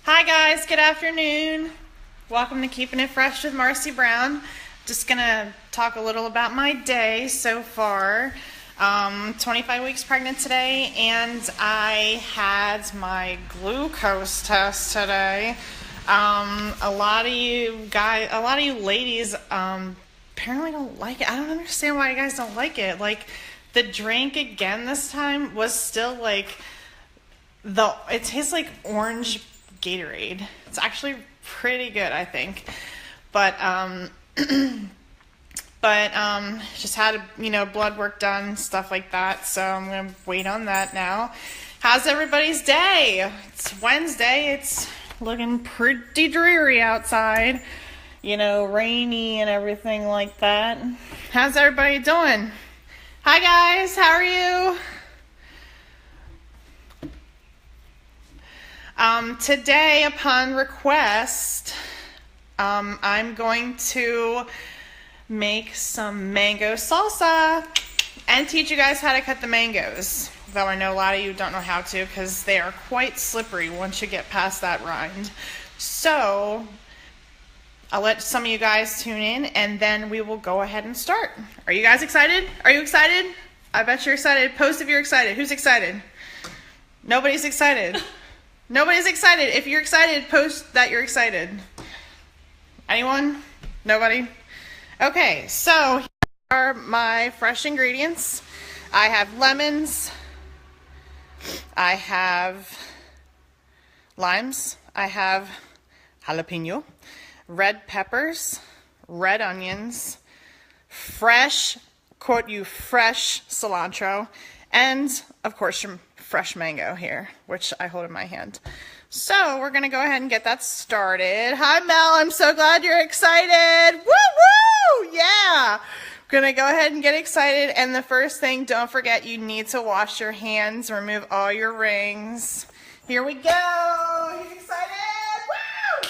Hi guys, good afternoon. Welcome to Keeping It Fresh with Marcie Brown. Just gonna talk a little about my day so far. 25 weeks pregnant today, and I had my glucose test today. A lot of you ladies, apparently don't like it. I don't understand why you guys don't like it. Like, the drink again this time was still like it tastes like orange Gatorade. It's actually pretty good, I think. But just had blood work done, stuff like that. So I'm gonna wait on that now. How's everybody's day? It's Wednesday. It's looking pretty dreary outside. Rainy and everything like that. How's everybody doing? Hi guys, how are you? Today, upon request, I'm going to make some mango salsa and teach you guys how to cut the mangoes. Though I know a lot of you don't know how to because they are quite slippery once you get past that rind. So, I'll let some of you guys tune in and then we will go ahead and start. Are you guys excited? Are you excited? I bet you're excited. Post if you're excited. Who's excited? Nobody's excited. Nobody's excited. If you're excited, post that you're excited. Anyone? Nobody? Okay, so here are my fresh ingredients. I have lemons. I have limes. I have jalapeno, red peppers, red onions, fresh, quote you, fresh cilantro, and of course your fresh mango here, which I hold in my hand. So we're gonna go ahead and get that started. Hi Mel, I'm so glad you're excited. Woo woo! Yeah! Gonna go ahead and get excited, and the first thing, don't forget you need to wash your hands, remove all your rings. Here we go! He's excited! Woo!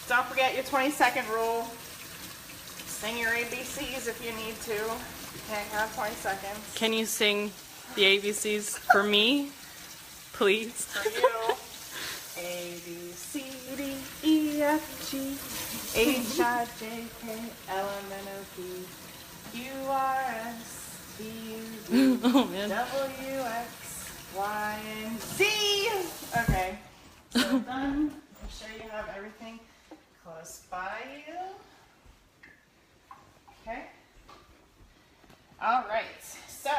Don't forget your 20-second rule. Sing your ABCs if you need to. Can't have 20 seconds. Can you sing the ABCs for me, please? For you. A, B, C, D, E, F, G, H, I, J, K, L, M, N, O, P, Q, R, S, T, U, V, W, X, Y, and Z. Okay. So done. Make sure you have everything close by you. Okay. All right. So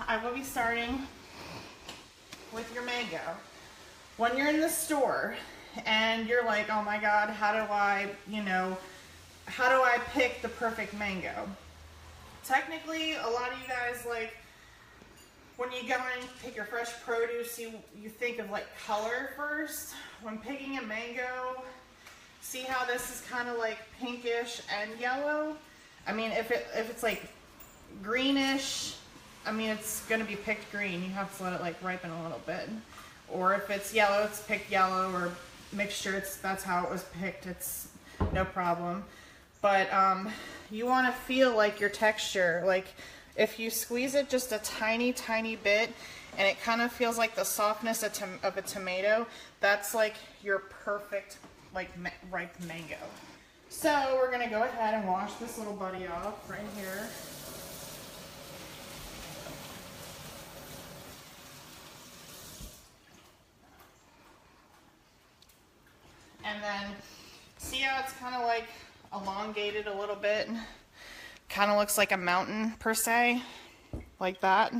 I will be starting with your mango. When you're in the store and you're like, oh my God, how do I pick the perfect mango? Technically, a lot of you guys, like, when you go and pick your fresh produce, you think of like color first. When picking a mango, see how this is kind of like pinkish and yellow? I mean, if it's like greenish, I mean, it's going to be picked green. You have to let it like ripen a little bit. Or if it's yellow, it's picked yellow, or mixture, that's how it was picked. It's no problem. But you want to feel like your texture. Like, if you squeeze it just a tiny, tiny bit, and it kind of feels like the softness of a tomato, that's like your perfect, like, ripe mango. So we're going to go ahead and wash this little buddy off right here. And then see how it's kind of like elongated a little bit? Kind of looks like a mountain per se, like that.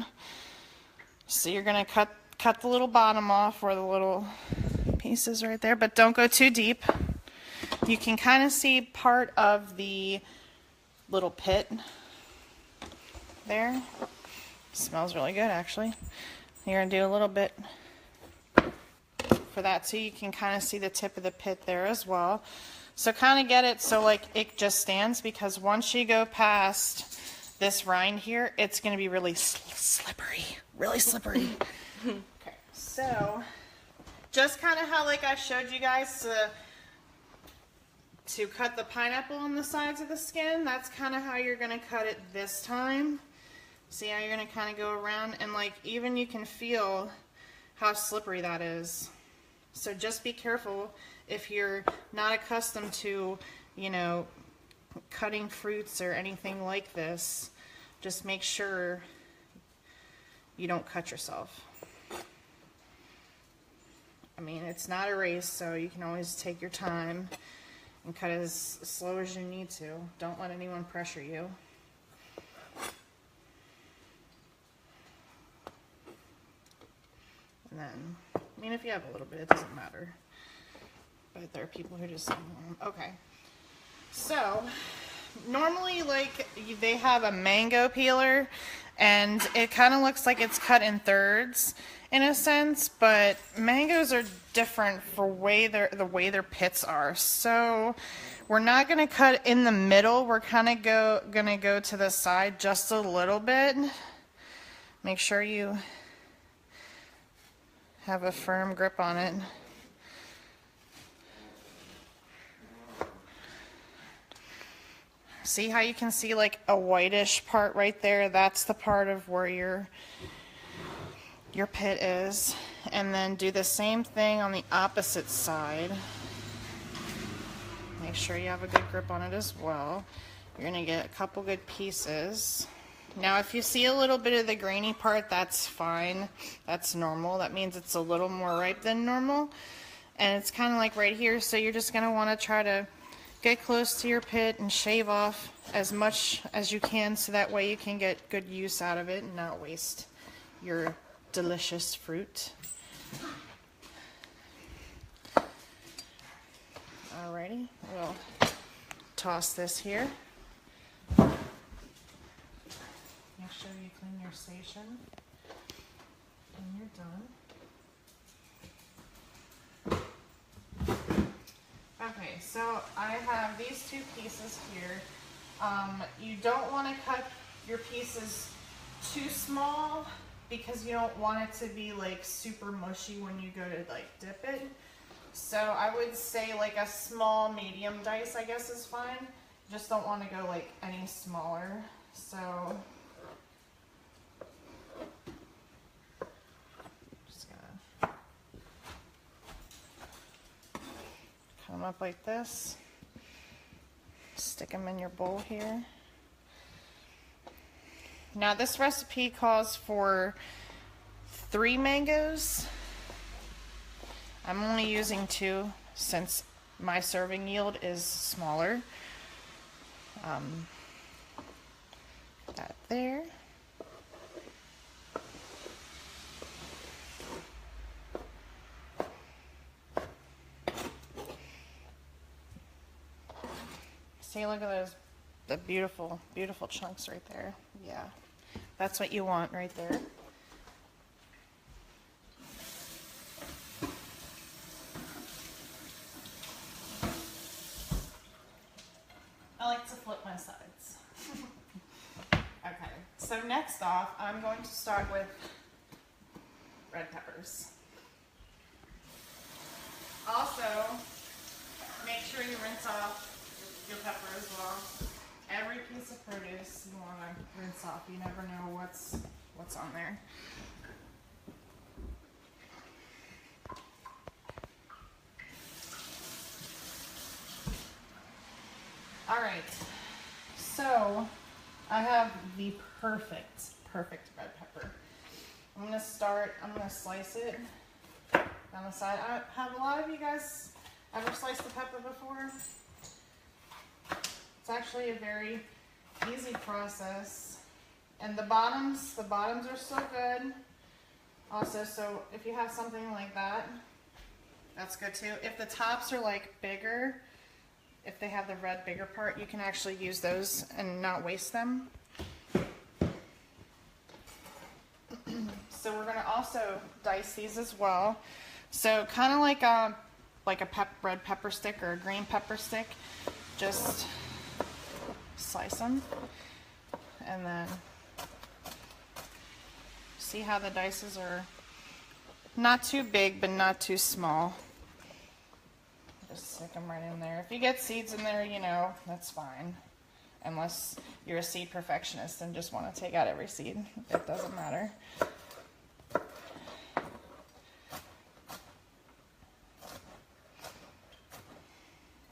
So you're going to cut the little bottom off, or the little pieces right there, but don't go too deep. You can kind of see part of the little pit there. Smells really good, actually. You're going to do a little bit for that, so you can kind of see the tip of the pit there as well. So kind of get it so like it just stands, because once you go past this rind here, it's going to be really slippery. Really slippery. Okay, so just kind of how like I showed you guys to cut the pineapple on the sides of the skin, that's kind of how you're going to cut it this time. See how you're gonna kind of go around, and like even you can feel how slippery that is. So just be careful if you're not accustomed to, you know, cutting fruits or anything like this. Just make sure you don't cut yourself. I mean, it's not a race, so you can always take your time and cut as slow as you need to. Don't let anyone pressure you. And then, I mean, if you have a little bit, it doesn't matter. But there are people who just, okay. So, normally, like, they have a mango peeler, and it kind of looks like it's cut in thirds, in a sense, but mangoes are different for the way their pits are. So, we're not going to cut in the middle. We're kind of going to go to the side just a little bit. Make sure you have a firm grip on it. See how you can see like a whitish part right there? That's the part of where your pit is. And then do the same thing on the opposite side. Make sure you have a good grip on it as well. You're gonna get a couple good pieces. Now if you see a little bit of the grainy part, that's fine. That's normal. That means it's a little more ripe than normal. And it's kind of like right here, so you're just gonna wanna try to get close to your pit and shave off as much as you can so that way you can get good use out of it and not waste your delicious fruit. Alrighty, we'll toss this here. Make sure you clean your station when you're done. Okay, so I have these two pieces here. You don't want to cut your pieces too small because you don't want it to be like super mushy when you go to like dip it. So I would say like a small medium dice, I guess, is fine. Just don't want to go like any smaller. So just gonna cut them up like this. Stick them in your bowl here. Now this recipe calls for 3 mangoes. I'm only using 2 since my serving yield is smaller. That there. See, look at those, the beautiful, beautiful chunks right there. Yeah, that's what you want right there. I like to flip my sides. Okay, so next off, I'm going to start with red peppers. Also, make sure you rinse off your pepper as well. Every piece of produce you want to rinse off. You never know what's on there. All right, so I have the perfect red pepper. I'm gonna slice it down the side. Have a lot of you guys ever sliced the pepper before? It's actually a very easy process. And the bottoms are so good. Also, so if you have something like that, that's good too. If the tops are like bigger, if they have the red bigger part, you can actually use those and not waste them. So we're gonna also dice these as well. So kind of like a red pepper stick or a green pepper stick. Just slice them, and then see how the dices are not too big but not too small. Just stick them right in there. If you get seeds in there, you know, that's fine. unless you're a seed perfectionist and just want to take out every seed. It doesn't matter.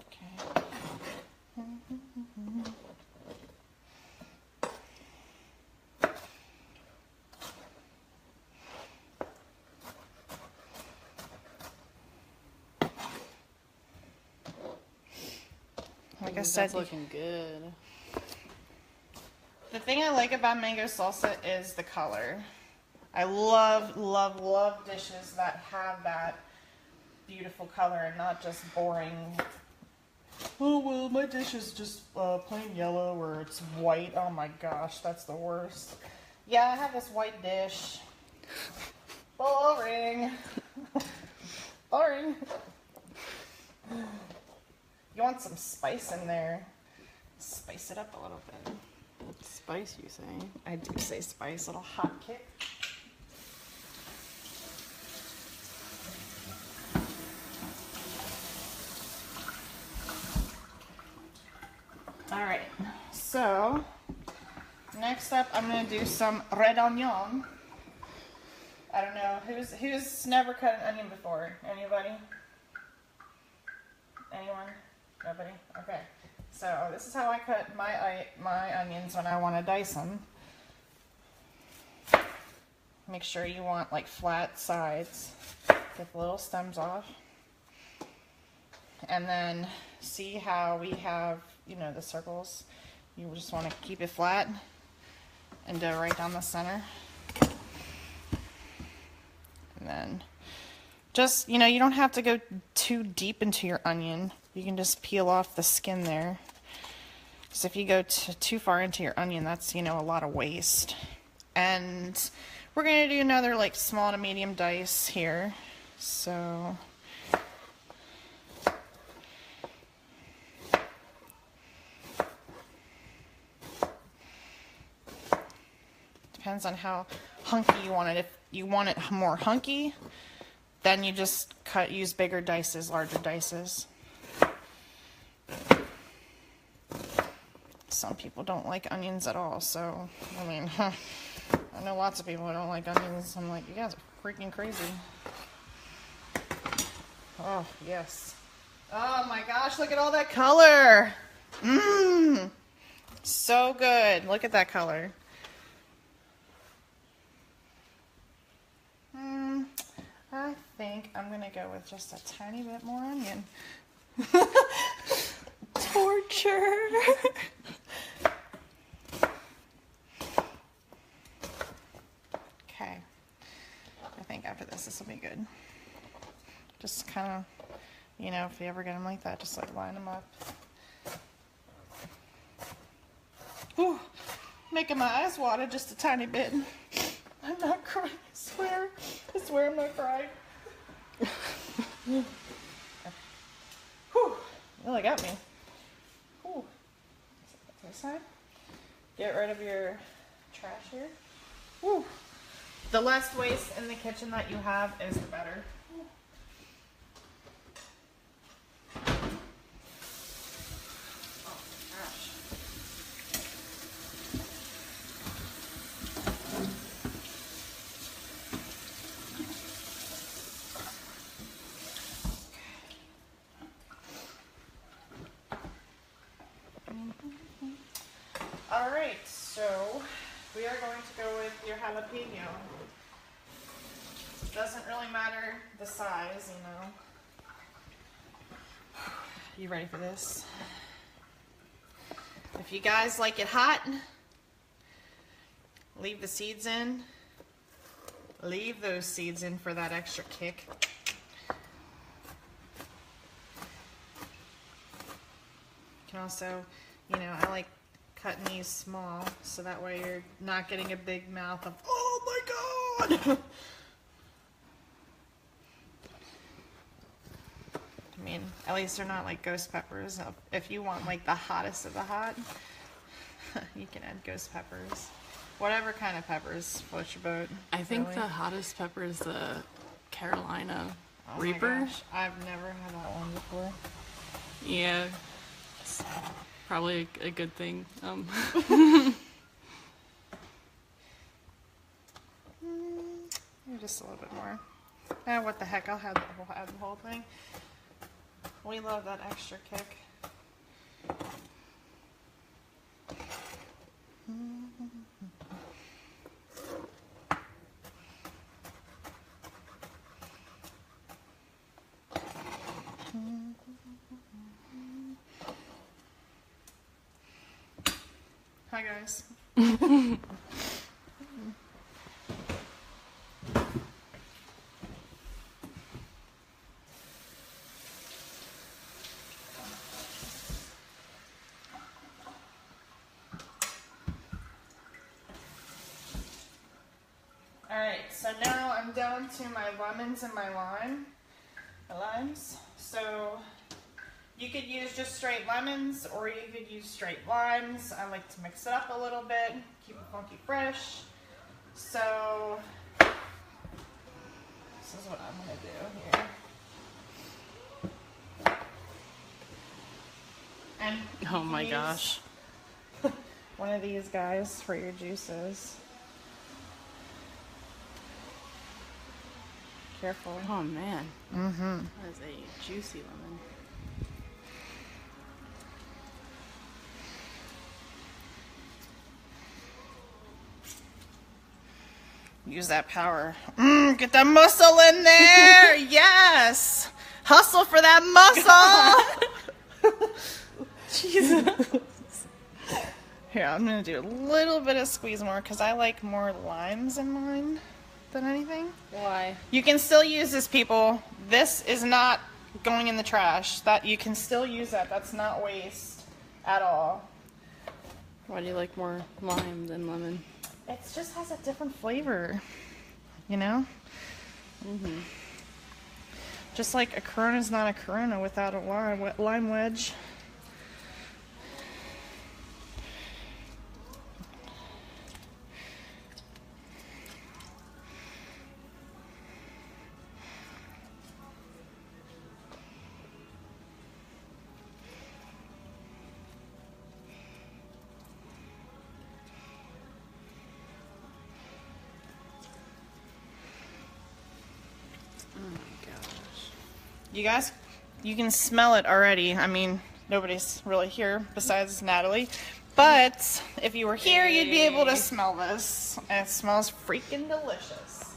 Okay. Like I said, that's looking good. The thing I like about mango salsa is the color. I love, love, love dishes that have that beautiful color and not just boring. Oh, well, my dish is just plain yellow or it's white. Oh my gosh, that's the worst. Yeah, I have this white dish. Boring. Boring. You want some spice in there. Spice it up a little bit. Spice, you say? I do say spice, little hot kick. All right, so next up I'm gonna do some red onion. I don't know, who's never cut an onion before? Anybody? Anyone? Nobody? Okay. So this is how I cut my onions when I want to dice them. Make sure you want like flat sides. Get the little stems off. And then see how we have, you know, the circles. You just want to keep it flat and go right down the center. And then just, you know, you don't have to go too deep into your onion. You can just peel off the skin there. Because if you go too far into your onion, that's, you know, a lot of waste. And we're going to do another like small to medium dice here. So depends on how hunky you want it. If you want it more hunky, then you just use bigger dices, larger dices. Some people don't like onions at all, so, I mean, I know lots of people who don't like onions. I'm like, you guys are freaking crazy. Oh, yes. Oh my gosh, look at all that color. Mmm. So good. Look at that color. I think I'm going to go with just a tiny bit more onion. Torture. Okay. I think after this will be good. Just kind of, you know, if you ever get them like that, just like line them up. Ooh, making my eyes water just a tiny bit. I'm not crying, I swear. I swear I'm not crying. Whew, really got me. Whew. This side. Get rid of your trash here. Whew. The less waste in the kitchen that you have is the better. Alright, so we are going to go with your jalapeno. Doesn't really matter the size, you know. You ready for this? If you guys like it hot, leave the seeds in. Leave those seeds in for that extra kick. You can also, you know, I like cutting these small so that way you're not getting a big mouth of, oh my god! I mean, at least they're not like ghost peppers. If you want like the hottest of the hot, you can add ghost peppers. Whatever kind of peppers floats your boat. I think the hottest pepper is the Carolina Reaper. My gosh, I've never had that one before. Yeah. Probably a good thing. Just a little bit more. Oh, what the heck? I'll add the whole thing. We love that extra kick. Hi guys. Alright, so now I'm down to my lemons and my limes. So you could use just straight lemons or you could use straight limes. I like to mix it up a little bit, keep it funky fresh. So this is what I'm going to do here. And Oh my gosh. one of these guys for your juices. Careful. Oh man. Mm-hmm. That is a juicy lemon. Use that power. Get that muscle in there. Yes. Hustle for that muscle. Jesus. Here, I'm going to do a little bit of squeeze more because I like more limes in mine than anything. Why? You can still use this, people. This is not going in the trash. That you can still use that. That's not waste at all. Why do you like more lime than lemon? It just has a different flavor, you know? Mm-hmm. Just like a Corona's not a Corona without a lime wedge. You guys, you can smell it already. I mean, nobody's really here besides Natalie. But if you were here, you'd be able to smell this. And it smells freaking delicious.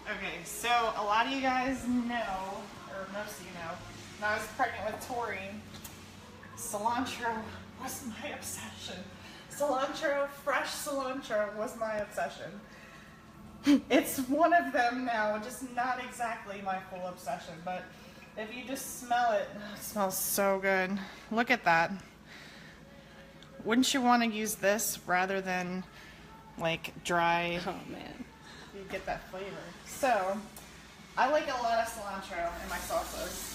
Okay, so a lot of you guys know, or most of you know, when I was pregnant with Tori, cilantro was my obsession. Cilantro, fresh cilantro was my obsession. It's one of them now, just not exactly my full obsession, but if you just smell it, it smells so good. Look at that. Wouldn't you want to use this rather than like dry? Oh man. You get that flavor. So, I like a lot of cilantro in my salsas.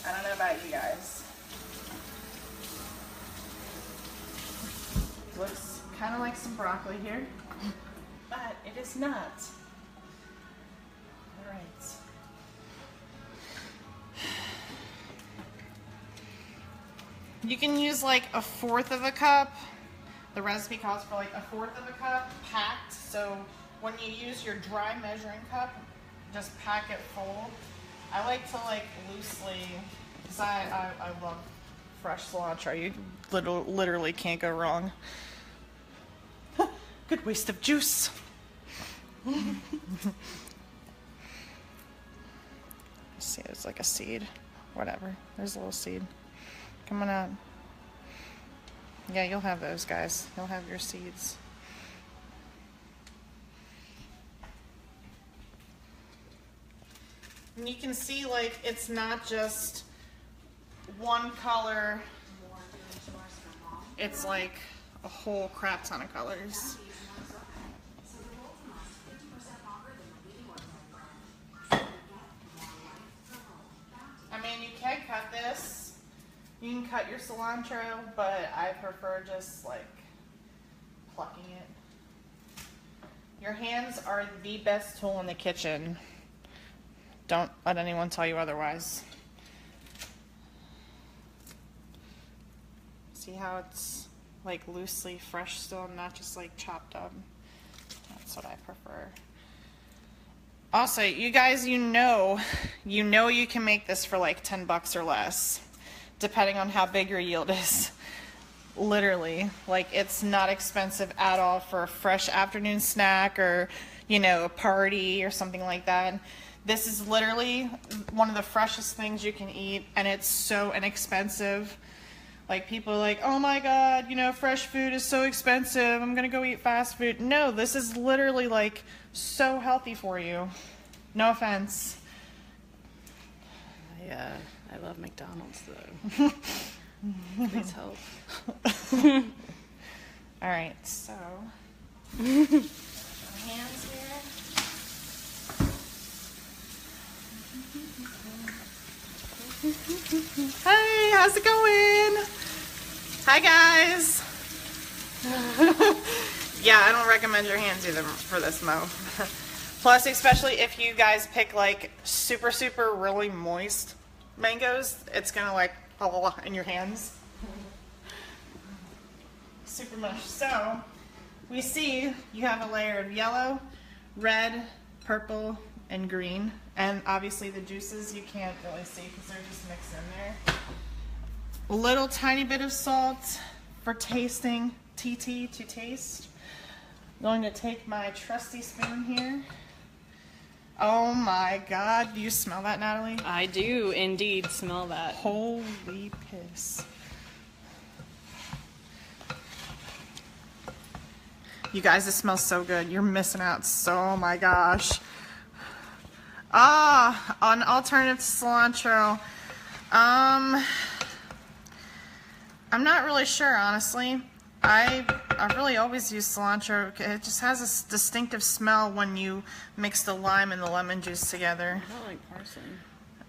I don't know about you guys. Looks kind of like some broccoli here, but it is not. All right. You can use like a fourth of a cup. The recipe calls for like a fourth of a cup packed. So when you use your dry measuring cup, just pack it full. I like to like loosely, because I love fresh cilantro. You literally can't go wrong. Good waste of juice. See, it's like a seed. Whatever. There's a little seed. Come on out. Yeah, you'll have those, guys. You'll have your seeds. And you can see, like, it's not just one color. It's like a whole crap ton of colors. I mean, you can cut this. You can cut your cilantro, but I prefer just like plucking it. Your hands are the best tool in the kitchen. Don't let anyone tell you otherwise. See how it's like loosely fresh still, not just like chopped up. That's what I prefer. Also, you guys, you know you can make this for like 10 bucks or less, depending on how big your yield is. Literally, like it's not expensive at all for a fresh afternoon snack or, you know, a party or something like that. This is literally one of the freshest things you can eat, and it's so inexpensive. Like people are like, oh my God, you know, fresh food is so expensive. I'm gonna go eat fast food. No, this is literally like so healthy for you. No offense. I love McDonald's though. Please help. All right, so hands here. Hey, how's it going? Hi guys. Yeah, I don't recommend your hands either for this, Mo. Plus, especially if you guys pick like super really moist mangoes, it's gonna like in your hands. Super much. So we see you have a layer of yellow, red, purple, and green, and obviously the juices you can't really see because they're just mixed in there. A little tiny bit of salt for tasting, TT, to taste. I'm going to take my trusty spoon here. Oh my God, do you smell that, Natalie? I do indeed smell that. Holy piss. You guys, this smells so good. You're missing out. So, oh my gosh. Ah, an alternative to cilantro. I'm not really sure, honestly. I really always use cilantro. It just has this distinctive smell when you mix the lime and the lemon juice together. I don't like parsley.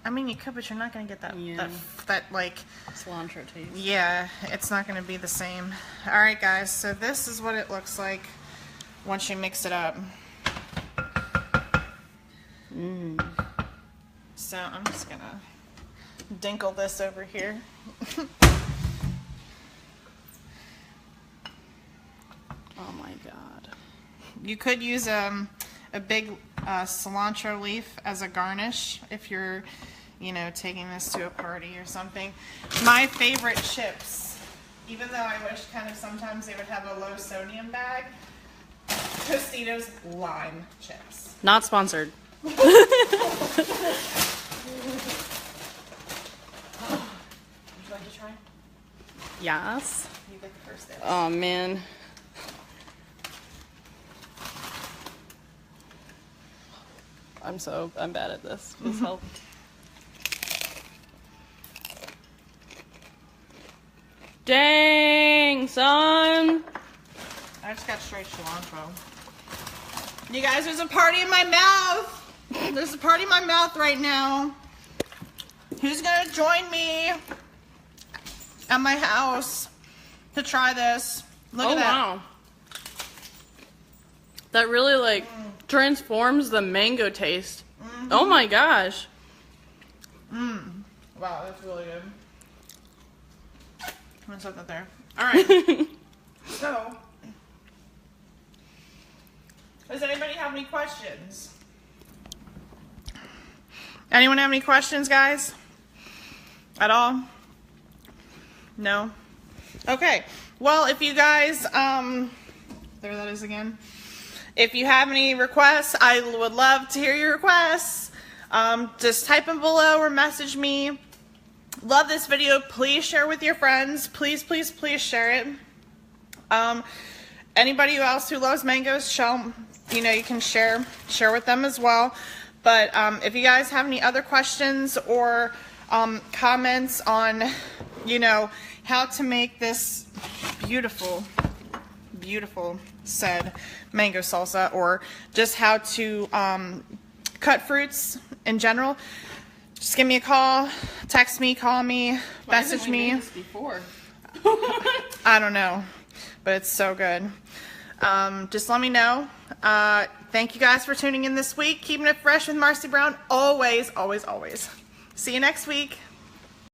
I mean, you could, but you're not gonna get that that like cilantro taste. Yeah, it's not gonna be the same. All right, guys. So this is what it looks like once you mix it up. So I'm just gonna dinkle this over here. Oh my God. You could use a big cilantro leaf as a garnish if you're, you know, taking this to a party or something. My favorite chips, even though I wish kind of sometimes they would have a low sodium bag, Tostitos lime chips. Not sponsored. Would you like to try? Yes. You get the first dibs. Oh man. I'm bad at this. Please help. Dang, son. I just got straight cilantro. You guys, there's a party in my mouth. There's a party in my mouth right now. Who's gonna join me at my house to try this? Look at that. Wow. That really like transforms the mango taste. Oh my gosh. Wow, that's really good. I'm gonna set that there. All right. So, does anybody have any questions? Anyone have any questions, guys? At all? No? Okay. Well, if you guys, there that is again. If you have any requests, I would love to hear your requests. Just type them below or message me. Love this video. Please share with your friends. Please, please, please share it. Anybody else who loves mangoes, you know, you can share with them as well. But if you guys have any other questions or comments on, you know, how to make this beautiful said mango salsa, or just how to cut fruits in general, Just give me a call, text me, call me, message me. Before? I don't know, but it's so good. Just let me know. Thank you guys for tuning in this week. Keeping it fresh with Marcie Brown. Always, always, always. See you next week.